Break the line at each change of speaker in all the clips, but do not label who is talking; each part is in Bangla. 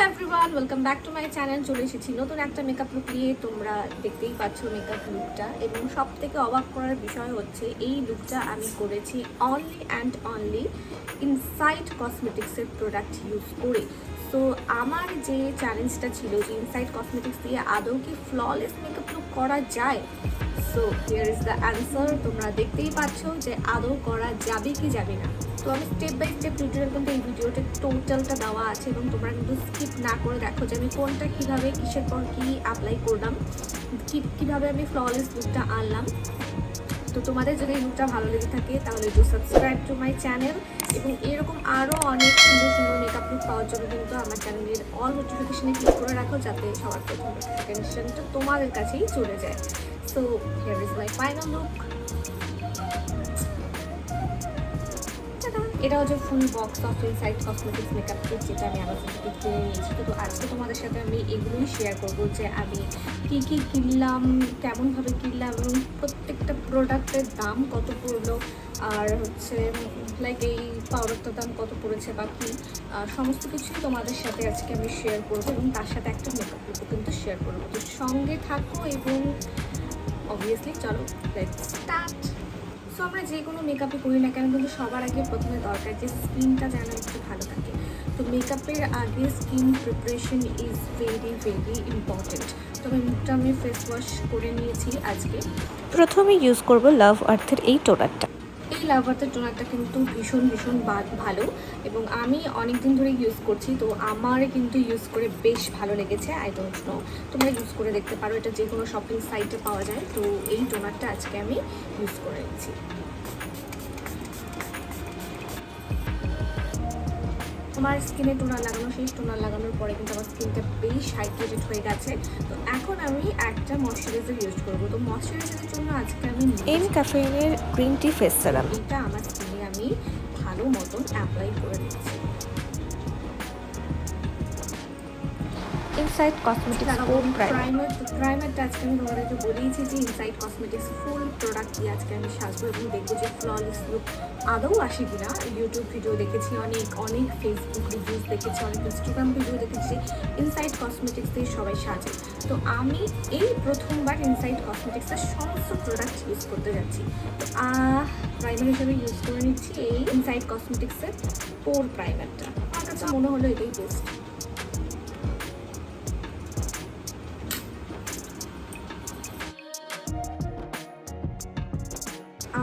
Everyone, welcome back to my channel. চলে এসেছি নতুন একটা মেকআপ লুক নিয়ে। তোমরা দেখতেই পাচ্ছ মেকআপ লুকটা, এবং সব থেকে অবাক করার বিষয় হচ্ছে এই লুকটা আমি করেছি অনলি অ্যান্ড অনলি ইনসাইড কসমেটিক্সের প্রোডাক্ট ইউজ করে। সো আমার যে চ্যালেঞ্জটা ছিল যে ইনসাইড কসমেটিক্স দিয়ে আদৌ কি ফ্ললেস মেকআপ লুক করা যায়, so here is the answer. তোমরা দেখতেই পাচ্ছ যে আদৌ করা যাবে কি যাবে না। তো আমি স্টেপ বাই স্টেপ টিউটোরিয়াল কিন্তু এই ভিডিওতে টোটালটা দেওয়া আছে, এবং তোমরা কিন্তু স্কিপ না করে দেখো যে আমি কোনটা কীভাবে কিসের পর কী অ্যাপ্লাই করলাম, কীভাবে আমি ফ্ললেস লুকটা আনলাম। তো তোমাদের যদি এই লুকটা ভালো লেগে থাকে তাহলে একটু সাবস্ক্রাইব টু মাই চ্যানেল, এবং এরকম আরও অনেক সুন্দর সুন্দর মেকআপ লুক পাওয়ার জন্য কিন্তু আমার চ্যানেলের অল নোটিফিকেশানে ক্লিক করে রাখো, যাতে সবার প্রথম নোটিফিকেশানটা তোমাদের কাছেই চলে যায়। So here is my final look. এটা হচ্ছে full box of inside cosmetics makeup kit, যেটা আমি আমাজন থেকে কিনে নিয়েছি। তো আজকে তোমাদের সাথে আমি এগুলোই শেয়ার করবো যে আমি কী কী কিনলাম, কেমনভাবে কিনলাম, এবং প্রত্যেকটা প্রোডাক্টের দাম কত পড়লো, আর হচ্ছে লাইক এই পাউডারটার দাম কত পড়েছে বা কী, সমস্ত কিছুই তোমাদের সাথে আজকে আমি শেয়ার করবো, এবং তার সাথে একটা মেকআপ লুকও কিন্তু শেয়ার করবো। তো সঙ্গে থাকো, এবং অবভিয়াসলি চলো লেটস স্টার্ট। সো আমরা যে কোনো মেকআপই করি না কেন কিন্তু সবার আগে প্রথমে দরকার যে স্কিনটা যেন একটু ভালো থাকে। তো মেকআপের আগে skin preparation is very very important. তো মুখটা আমি ফেস ওয়াশ করে নিয়েছি আজকে।
প্রথমে ইউজ করব লাভ আর্থের এই টোনারটা।
এই লাভ আর্থের টোনারটা কিন্তু ভীষণ ভীষণ ভালো, এবং আমি অনেক দিন ধরে ইউজ করছি। তো আমার কিন্তু ইউজ করে বেশ ভালো লেগেছে। আই ডোন্ট নো, তোমরা ইউজ করে দেখতে পারো, এটা যে কোনো শপিং সাইটে পাওয়া যায়। তো এই টোনারটা আজকে আমি ইউজ করে নিচ্ছি। আমার স্কিনে টোনার লাগানো শেষ। টোনার লাগানোর পরে কিন্তু আমার স্কিনটা বেশ হাইড্রেটেড হয়ে গেছে। তো এখন আমি একটা ময়শ্চারাইজার ইউজ করবো। তো ময়শ্চারাইজারের জন্য আজকে আমি
ক্যাফেইনের গ্রিন টি ফেস সিরাম,
এটা আমার স্কিনে আমি ভালো মতন অ্যাপ্লাই করে দিচ্ছি।
ইনসাইড কসমেটিক্স
প্রাইমারটা আজকে আমি তোমাদেরকে বলেইছি যে ইনসাইড কসমেটিক্স ফুল প্রোডাক্ট দিয়ে আজকে আমি সাজবো, এবং দেখবো যে ফ্ললেস লুক আদৌ আসে কিনা। ইউটিউব ভিডিও দেখেছি, অনেক ফেসবুক রিভিউজ দেখেছি, অনেক ইনস্টাগ্রাম ভিডিও দেখেছি যে ইনসাইড কসমেটিক্স দিয়ে সবাই সাজে। তো আমি এই প্রথমবার ইনসাইড কসমেটিক্সের সমস্ত প্রোডাক্ট ইউজ করতে যাচ্ছি। তো প্রাইমার হিসেবে ইউজ করে নিচ্ছি এই ইনসাইড কসমেটিক্সের পোর প্রাইমারটা। আমার কাছে মনে হলো এটাই বেস্ট।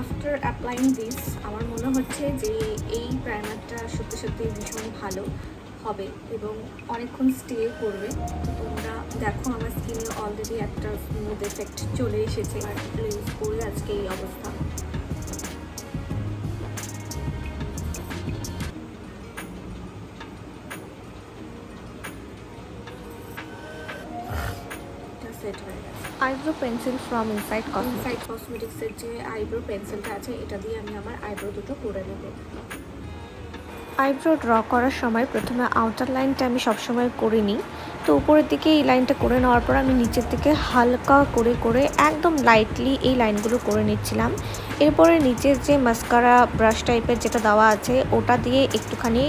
আফটার অ্যাপ্লাইং দিস আমার মনে হচ্ছে যে এই প্রাইমারটা সত্যি সত্যি ভীষণ ভালো হবে এবং অনেকক্ষণ স্টে করবে। তোমরা দেখো আমার স্কিনে অলরেডি একটা স্মুথ এফেক্ট চলে এসেছে, আর ইউজ করে আজকে এই অবস্থা। সেট হয়ে গেছে।
আইব্রো পেন্সিল ফ্রম ইনসাইড
কসমেটিক্সের যে আইব্রো পেন্সিলটা আছে, এটা দিয়ে আমি আমার আইব্রো দুটো করে নেব।
আইব্রো ড্র করার সময় প্রথমে আউটার লাইনটা আমি সবসময় করে নিই। তো উপরের দিকে এই লাইনটা করে নেওয়ার পর আমি নিচের দিকে হালকা করে করে একদম লাইটলি এই লাইনগুলো করে নিচ্ছিলাম। এরপরে নিচের যে মাস্কারা ব্রাশ টাইপের যেটা দেওয়া আছে ওটা দিয়ে একটুখানি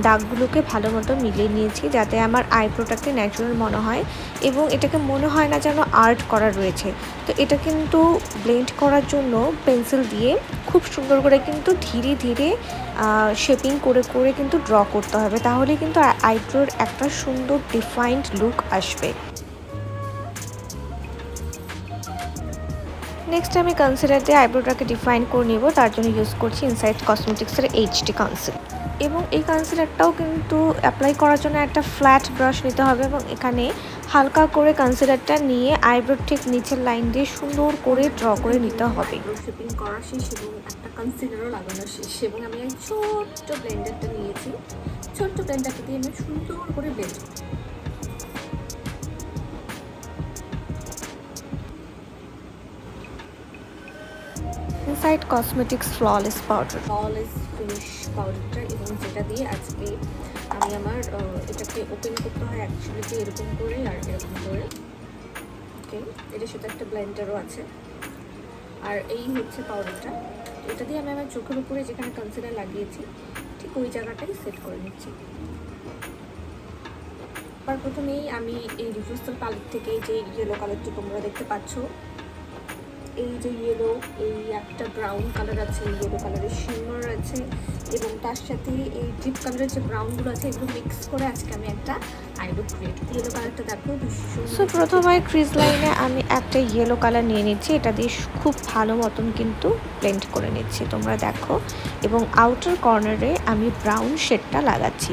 দাগগুলোকে ভালো মতো মিলিয়ে নিয়েছি, যাতে আমার আইব্রোটাকে ন্যাচারাল মনে হয় এবং এটাকে মনে হয় না যেন আর্ট করা রয়েছে। তো এটা কিন্তু ব্লেন্ড করার জন্য পেন্সিল দিয়ে খুব সুন্দর করে কিন্তু ধীরে ধীরে শেপিং করে করে কিন্তু ড্র করতে হবে, তাহলে কিন্তু আইব্রোর একটা সুন্দর ডিফাইন্ড লুক আসবে। নেক্সট আমি কনসিলার দিয়ে আইব্রোটাকে ডিফাইন করে নেব। তার জন্য ইউজ করছি ইনসাইড কসমেটিক্সের এইচডি কনসিলার, এবং এই কনসিলারটাও কিন্তু অ্যাপ্লাই করার জন্য একটা ফ্ল্যাট ব্রাশ নিতে হবে, এবং এখানে হালকা করে কনসিলারটা নিয়ে আইব্রোর ঠিক নিচের লাইন দিয়ে সুন্দর করে ড্র করে নিতে হবে।
শেপিং করা শেষ এবং একটা কনসিলারও লাগানো শেষ, এবং আমি এক ছোট্ট ব্লেন্ডারটা নিয়েছি। ছোট্ট ব্লেন্ডারটা দিয়ে আমি সুন্দর করে blend
inside cosmetics flawless
finish পাউডারটা, এবং যেটা দিয়ে আজকে আমি আমার এটাকে ওপেন করতে হয় অ্যাকচুয়ালি এরকম করে আর এরকম করে। ওকে, এটার সাথে একটা ব্লেন্ডারও আছে, আর এই হচ্ছে পাউডারটা। এটা দিয়ে আমি আমার চোখের উপরে যেখানে কনসিলার লাগিয়েছি ঠিক ওই জায়গাটাই সেট করে নিচ্ছি। আর প্রথমেই আমি এই রিফ্রেশার প্যালেট থেকে যে ইয়েলো কালারটি তোমরা দেখতে পাচ্ছ, এই যে ইয়েলো, এই একটা ব্রাউন কালার আছে, ইয়েলো কালারের শিমার আছে এবং তার সাথে এই ডিপ কালারের যে ব্রাউনগুলো আছে এগুলো মিক্স করে আজকে আমি একটা আইব্রো ক্রিয়েট করি। ইয়েলো কালারটা দেখো ভীষণ।
সো প্রথমে ক্রিজ লাইনে আমি একটা ইয়েলো কালার নিয়ে নিচ্ছি, এটা দিয়ে খুব ভালো মতন কিন্তু ব্লেন্ড করে নিচ্ছি তোমরা দেখো, এবং আউটার কর্নারে আমি ব্রাউন শেডটা লাগাচ্ছি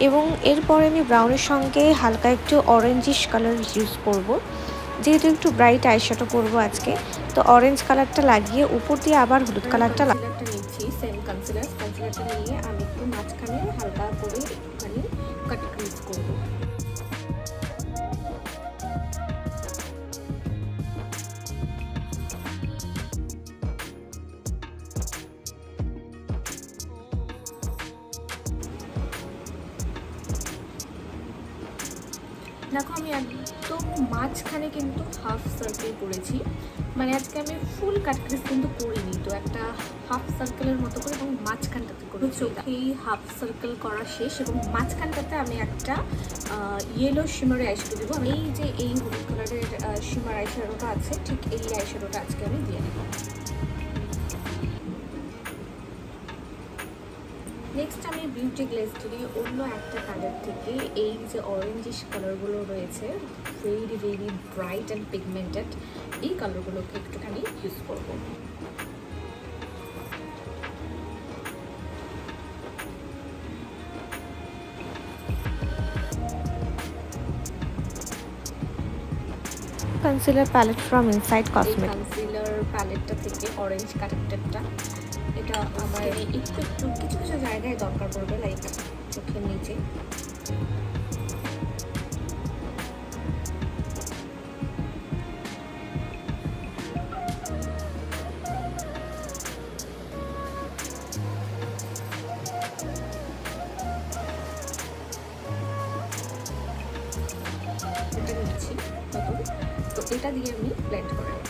এবং এরপরে আমি ব্রাউনের সঙ্গে হালকা একটু অরেঞ্জিশ কালার ইউজ করব, যেহেতু একটু ব্রাইট আইশ্যাডো করব আজকে। তো অরেঞ্জ কালারটা লাগিয়ে উপর দিয়ে আবার হলুদ কালারটা
নিচ্ছি, সেম কনসিলারটা নিয়ে আমি একটু মাঝখানে হালকা করে একটুখানি কাট ক্রিজ করবো। দেখো আমি একদম মাঝখানে কিন্তু হাফ সার্কেল করেছি, মানে আজকে আমি ফুল কাট ক্রিজ কিন্তু করিনি, তো একটা হাফ সার্কেলের মতো করে এবং মাঝখানটাতে করেছি। এই হাফ সার্কেল করা শেষ এবং মাঝখানটাতে আমি একটা ইয়েলো শিমারি আইশ্যাডো দেবো। এই যে এই হলুদ কালারের শিমার আইশ্যাডোটা আছে, ঠিক এই আইশ্যাডোটা আজকে আমি দিয়ে নেব। নেক্সট আমি বিউটি গ্লেজটি অন্য একটা কালার থেকে এই যে অরেঞ্জিশ কালারগুলো রয়েছে, very very bright and pigmented, এই কালারগুলোকে একটুখানি ইউজ করবো।
Concealer palette from Inside Cosmetics.
Concealer প্যালেটটা থেকে অরেঞ্জ কালারটা, এটা আমার একটু একটু কিছু কিছু জায়গায় দরকার পড়বে, লাইক চোখের নিচে। এটা নিচ্ছি নতুন, তো এটা দিয়ে আমি ব্লেন্ড করে নেব।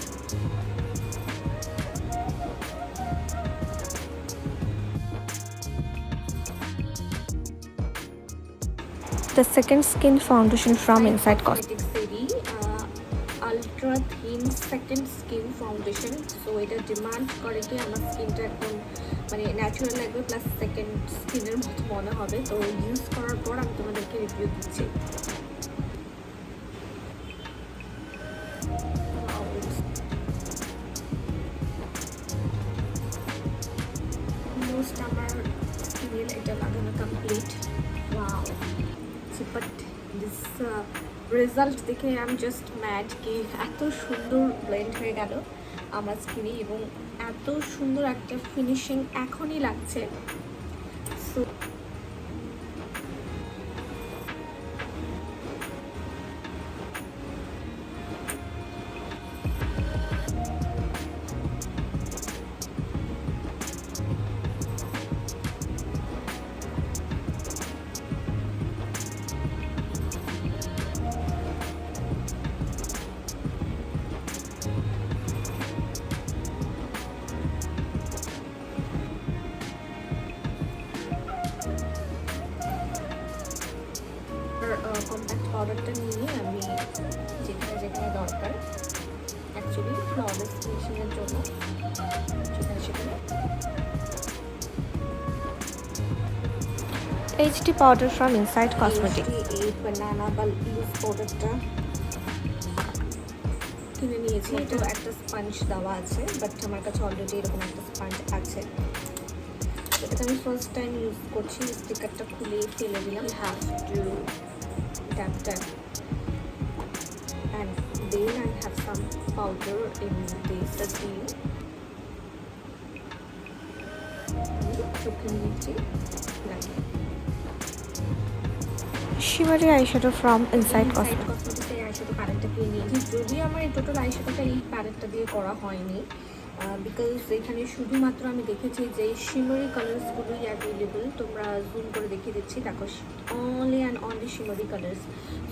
The second skin foundation from Inside
Cosmetics ultra thin second skin foundation. So এটা ডিমান্ড করে কি আমার স্কিনটা একদম মানে ন্যাচারাল লাগবে, প্লাস সেকেন্ড স্কিনের মতো মনে হবে। তো ইউজ করার পর আমি তোমাদেরকে রিভিউ দিচ্ছি। অলমোস্ট আমার স্কিনের এটা লাগানো complete. Wow, but this result দেখে আমি জাস্ট ম্যাড কি এত সুন্দর ব্লেন্ড হয়ে গেল আমার স্কিনে এবং এত সুন্দর একটা ফিনিশিং এখনই লাগছে। সো কম্প্যাক্ট পাউডারটা নিয়ে আমি যেখানে যেখানে দরকার অ্যাকচুয়ালি ফ্ললেস ফিনিশিংয়ের জন্য সেখানে সেখানে
HD powder from Inside Cosmetics।
এই বানানা বা লুজ পাউডারটা কিনে নিয়েছি। এটা একটা স্পঞ্জ দেওয়া আছে, বাট আমার কাছে অলরেডি এরকম একটা স্পঞ্জ আছে। এটাকে আমি ফার্স্ট টাইম ইউজ করছি। স্টিকারটা খুলে ফেলে দিলাম। Have to tap tap and then I have some powder in this again. চোখের নিচে লাগিয়ে
শিমারি আইশ্যাডো ফ্রম ইনসাইড কসমেটিক্স।
এই আইশ্যাডো প্যালেটটা কিনে নিয়েছি। যদিও আমার এই টোটাল আইশ্যাডোটা এই প্যালেটটা দিয়ে করা হয়নি, বিকজ এখানে শুধুমাত্র আমি দেখেছি যে শিমারি কালার্সগুলোই অ্যাভেলেবল। তোমরা জুম করে দেখিয়ে দিচ্ছি, দেখো only and only শিমারি colours.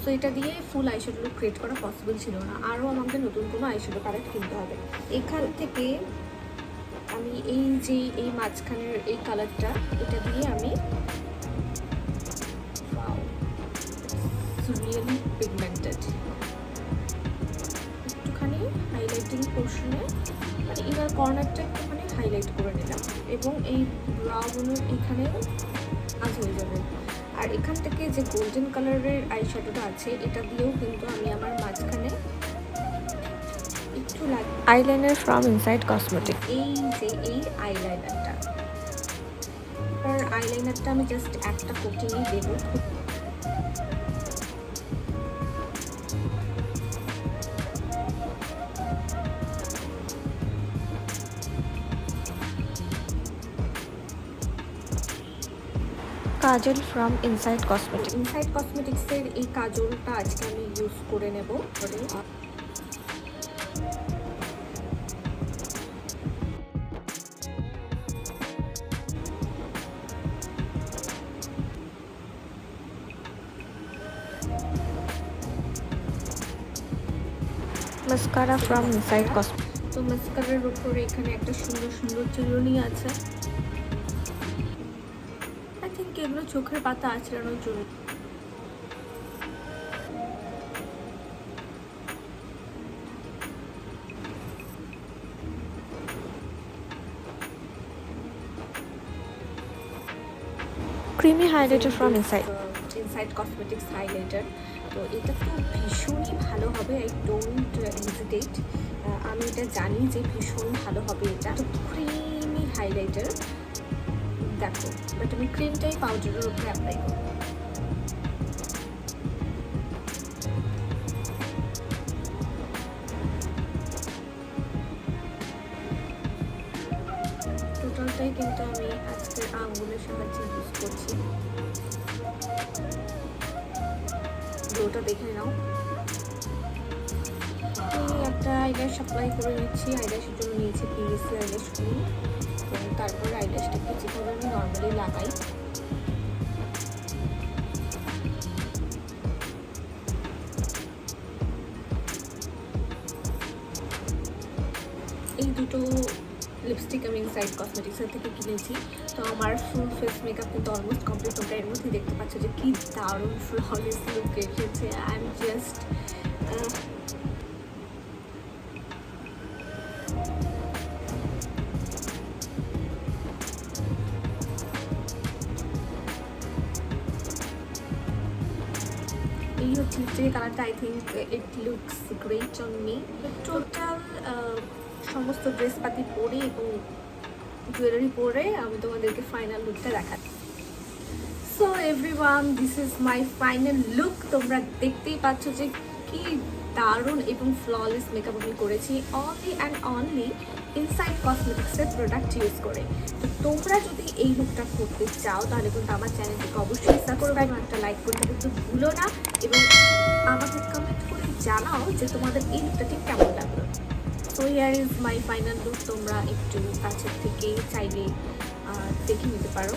So এটা দিয়ে ফুল আইশ্যাডো ক্রিয়েট করা পসিবল ছিল না, আরও আমাকে নতুন কোনো আইশ্যাডো প্যালেট কিনতে হবে। এখান থেকে আমি এই যে এই মাঝখানের এই কালারটা, এটা দিয়ে আমি রিয়েলি পিগমেন্টেড। একটুখানি হাইলাইটিং পোর্শনে মানে ইনার কর্নারটা একটুখানি হাইলাইট করে নিলাম এবং এই ব্রাউনের এখানে কাজ হয়ে যাবে। আর এখান থেকে যে গোল্ডেন কালারের আইশ্যাডোটা আছে এটা দিয়েও কিন্তু আমি আমার মাঝখানে একটু
আইলাইনার ফ্রম ইনসাইড কসমেটিক।
এই যে এই আইলাইনারটা, আর আইলাইনারটা আমি জাস্ট একটা কোটিংই দেবো।
কাজল ফ্রম ইনসাইড কসমেটিক।
ইনসাইড কসমেটিক্সের এই কাজলটা আজকে আমি ইউজ করে নেব।
Mascara from inside cosmetic.
তো মাস্কারার উপরে এখানে একটা সুন্দর সুন্দর চিরুনি আছে। আই থিঙ্ক এগুলো চোখের পাতা আঁচড়ানোর জন্য।
Creamy highlighter from
Inside cosmetics highlighter. তো এটা তো ভীষণই ভালো হবে, আই ডোন্ট হেজিটেট। আমি এটা জানি যে ভীষণ ভালো হবে। এটা তো ক্রিমি হাইলাইটার দেখো, বাট আমি ক্রিমটাই পাউডারের উপরে অ্যাপ্লাই করব। টোটালটাই কিন্তু আমি আজকের আঙ্গুলের সাহায্যে ইউজ করছি। গ্লোটা দেখে নাও। আমি একটা আইল্যাশ অ্যাপ্লাই করে নিচ্ছি। আইল্যাশের জন্য নিয়েছি পিভিসি আইল্যাশ ক্রিম। এবং তারপরে আইল্যাশটাকে যেভাবে আমি নর্মালি লাগাই এই দুটো লিপস্টিক আমি ইনসাইড কসমেটিক্সের থেকে কিনেছি। তো আমার ফুল ফেস মেকআপ কিন্তু অলমোস্ট কমপ্লিট। তোমরা এর মধ্যেই দেখতে পাচ্ছ যে কি দারুণ ফ্ললেস লুক এসেছে। আই এম জাস্ট এই হচ্ছে লিপস্টিকের কালারটা। I think it looks great on me. Total সমস্ত ড্রেসপাতি পরে এবং জুয়েলারি পরে আমি তোমাদেরকে ফাইনাল লুকটা দেখাচ্ছি। So everyone, this is my final look. তোমরা দেখতেই পাচ্ছ যে কি দারুণ এবং ফ্ললেস মেকআপ আমি করেছি অনলি অ্যান্ড অনলি ইনসাইড কসমেটিক্সের প্রোডাক্ট ইউজ করে। তো তোমরা যদি এই লুকটা করতে চাও তাহলে কিন্তু আমার চ্যানেলটিকে অবশ্যই সাবস্ক্রাইব করবে এবং একটা লাইক করতে কিন্তু ভুলো না, এবং আমাকে কমেন্ট করে জানাও যে তোমাদের এই লুকটা ঠিক কেমন লাগলো। So here is my final look. তোমরা একটু কাছের থেকে চাইলে দেখে নিতে পারো।